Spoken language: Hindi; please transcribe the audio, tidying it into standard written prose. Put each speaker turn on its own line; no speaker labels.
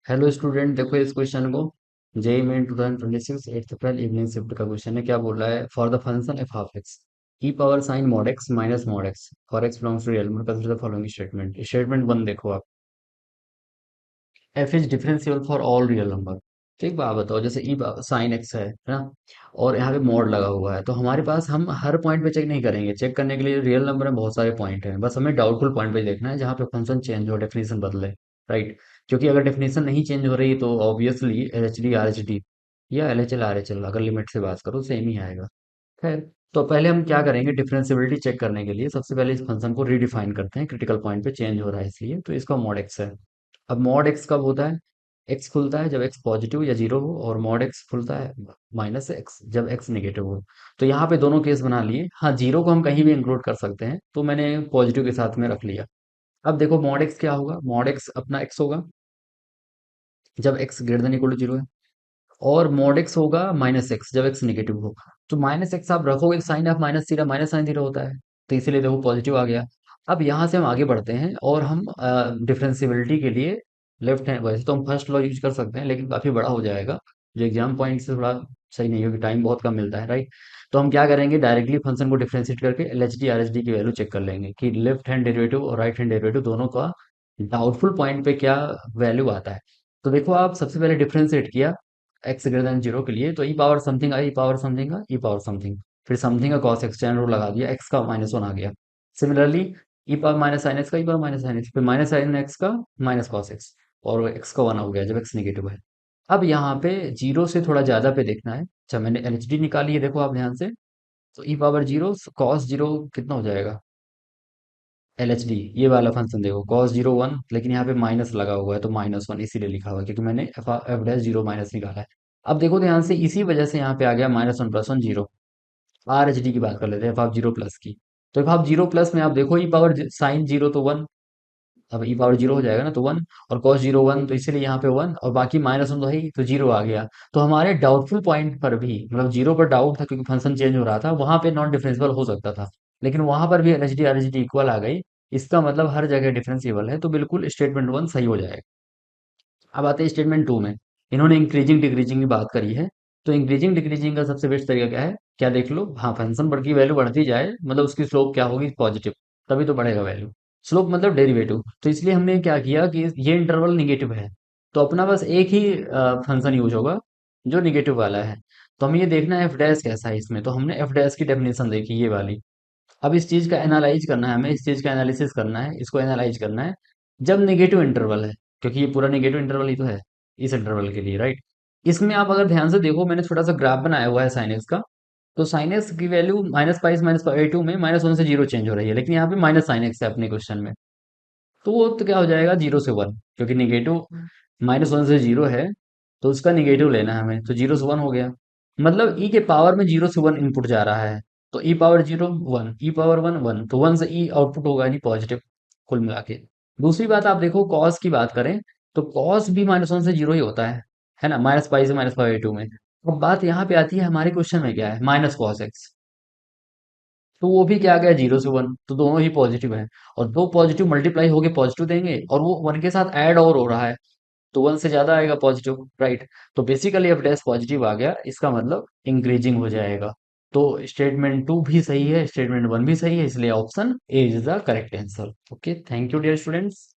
हेलो स्टूडेंट, देखो इस क्वेश्चन को। JEE Main 2026 8th April evening shift का क्वेश्चन है। क्या बोल रहा है? For the function f of x e power sine mod x minus mod x for x belongs to real, consider the following statement. Statement one देखो आप। F is differential for all real number. ठीक बात बताओ, जैसे ई साइन एक्स है ना, और यहाँ पे मॉड लगा हुआ है, तो हमारे पास हम हर पॉइंट पे चेक नहीं करेंगे। चेक करने के लिए रियल नंबर में बहुत सारे पॉइंट हैं, बस हमें डाउटफुल पॉइंट पे देखना है जहाँ पे फंक्शन चेंज हो, डेफिनेशन बदले। राइट। क्योंकि अगर डेफिनेशन नहीं चेंज हो रही तो obviously L H D R H D या L H L R H L अगर लिमिट से बात करो सेम ही आएगा। खैर, तो पहले हम क्या करेंगे, डिफरेंशियबिलिटी चेक करने के लिए सबसे पहले इस फंक्शन को रीडिफाइन करते हैं। क्रिटिकल पॉइंट पे चेंज हो रहा है इसलिए, तो इसका मॉड एक्स है। अब मॉड एक्स कब होता है? एक्स खुलता है जब एक्स पॉजिटिव या जीरो हो, और मॉड एक्स खुलता है माइनस एक्स जब एक्स नेगेटिव हो। तो यहाँ पे दोनों केस बना लिए। हाँ, जीरो को हम कहीं भी इंक्लूड कर सकते हैं, तो मैंने पॉजिटिव के साथ में रख लिया। अब देखो मॉड एक्स क्या होगा। मॉड एक्स अपना एक्स होगा जब x greater than equal to zero है, और मॉड एक्स होगा माइनस एक्स जब एक्स नेगेटिव हो। तो माइनस एक्स आप रखोगे तो sine of minus zero minus sine zero होता है, तो इसीलिए देखो पॉजिटिव आ गया। अब यहाँ से हम आगे बढ़ते हैं और हम डिफरेंशियबिलिटी के लिए लेफ्ट हैंड, वैसे तो हम फर्स्ट लॉ यूज कर सकते हैं लेकिन काफी बड़ा हो जाएगा, जो एग्जाम पॉइंट से थोड़ा सही नहीं होगी, टाइम बहुत कम मिलता है। राइट। तो हम क्या करेंगे, डायरेक्टली फंक्शन को डिफरेंशिएट करके L H D R H D की वैल्यू चेक कर लेंगे कि लेफ्ट हैंड डेरिवेटिव और राइट हैंड डेरिवेटिव दोनों का डाउटफुल पॉइंट पे क्या वैल्यू आता है। तो देखो आप सबसे पहले डिफरेंशिएट किया एक्स ग्रेटर देन जीरो के लिए, तो ई पावर समथिंग आई, ई पावर समथिंग का ई पावर समथिंग, फिर समथिंग का कॉस एक्स चैन रूल लगा दिया, एक्स का माइनस वन आ गया। Similarly e power minus sine x का e power minus sine x, फिर माइनस साइन एक्स का माइनस कॉस एक्स, और एक्स का वन हो गया जब एक्स नेगेटिव है। अब यहाँ पे जीरो से थोड़ा ज्यादा पे देखना है। अच्छा, मैंने एल एच डी निकाली है, देखो आप ध्यान से। तो e power zero cos zero कितना हो जाएगा, एल एच डी ये वाला फंक्शन देखो, कॉस जीरो वन, लेकिन यहाँ पे माइनस लगा हुआ है तो माइनस वन इसीलिए लिखा हुआ है क्योंकि मैंने एफ डैश जीरो माइनस निकाला है। अब देखो ध्यान से, इसी वजह से यहाँ पे आ गया minus one plus one zero. Are H D की बात कर लेते हैं, एफ ऑफ जीरो प्लस की। तो एफ ऑफ जीरो प्लस में आप देखो ई पावर साइन जीरो तो वन, अब ई पावर जीरो हो जाएगा ना तो वन, और कॉस जीरो वन, तो इसीलिए यहाँ पे वन, और बाकी माइनस वन तो है ही, तो जीरो आ गया। तो हमारे डाउटफुल पॉइंट पर भी, मतलब जीरो पर डाउट था क्योंकि फंक्शन चेंज हो रहा था, वहां पे नॉन डिफरेंशिएबल हो सकता था, लेकिन वहां पर भी L H D R H D equal आ गई। इसका मतलब हर जगह डिफरेंशिएबल है, तो बिल्कुल स्टेटमेंट वन सही हो जाएगा। अब आते हैं स्टेटमेंट टू में। इन्होंने इंक्रीजिंग डिक्रीजिंग की बात करी है। तो इंक्रीजिंग डिक्रीजिंग का सबसे बेस्ट तरीका क्या है, क्या देख लो। हाँ, फंक्शन बढ़ की वैल्यू बढ़ती जाए मतलब उसकी स्लोप क्या होगी, पॉजिटिव, तभी तो बढ़ेगा वैल्यू। स्लोप मतलब डेरिवेटिव, तो इसलिए हमने क्या किया कि ये इंटरवल निगेटिव है, तो अपना बस एक ही फंक्शन यूज होगा जो निगेटिव वाला है। तो हमें ये देखना है एफ डैश कैसा है इसमें, तो हमने एफ डैश की डेफिनेशन देखी ये वाली। अब इस चीज का एनालाइज करना है हमें, इस चीज का एनालिसिस करना है, इसको एनालाइज करना है जब नेगेटिव इंटरवल है, क्योंकि ये पूरा नेगेटिव इंटरवल ही तो है इस इंटरवल के लिए। राइट। इसमें आप अगर ध्यान से देखो, मैंने छोटा सा ग्राफ बनाया हुआ है साइन एक्स का। तो साइन एक्स की value minus pi minus pi two में माइनस वन से जीरो चेंज हो रही है, लेकिन यहाँ पे माइनस साइन एक्स है अपने क्वेश्चन में। तो वो तो क्या हो जाएगा, जीरो से वन, क्योंकि निगेटिव माइनस वन से जीरो है, तो उसका निगेटिव लेना है हमें, तो जीरो से वन हो गया। मतलब ई के पावर में जीरो से वन इनपुट जा रहा है, तो ई पावर जीरो वन, ई पावर वन वन, तो वन से ई आउटपुट होगा नहीं पॉजिटिव, कुल मिला के। दूसरी बात आप देखो, कॉस की बात करें तो कॉस भी माइनस वन से जीरो ही होता है ना, माइनस पाई से माइनस पाई टू में। अब बात यहाँ पे आती है, हमारे क्वेश्चन में क्या है, माइनस कॉस एक्स, तो वो भी क्या आ गया, जीरो से वन, तो दोनों ही पॉजिटिव हैं। और दो पॉजिटिव मल्टीप्लाई होके पॉजिटिव देंगे, और वो वन के साथ ऐड और हो रहा है, तो वन से ज्यादा आएगा पॉजिटिव। राइट। तो बेसिकली एफ डैश पॉजिटिव आ गया, इसका मतलब इंक्रीजिंग हो जाएगा। तो स्टेटमेंट टू भी सही है, स्टेटमेंट वन भी सही है, इसलिए option A is the correct answer. Okay, thank you dear students.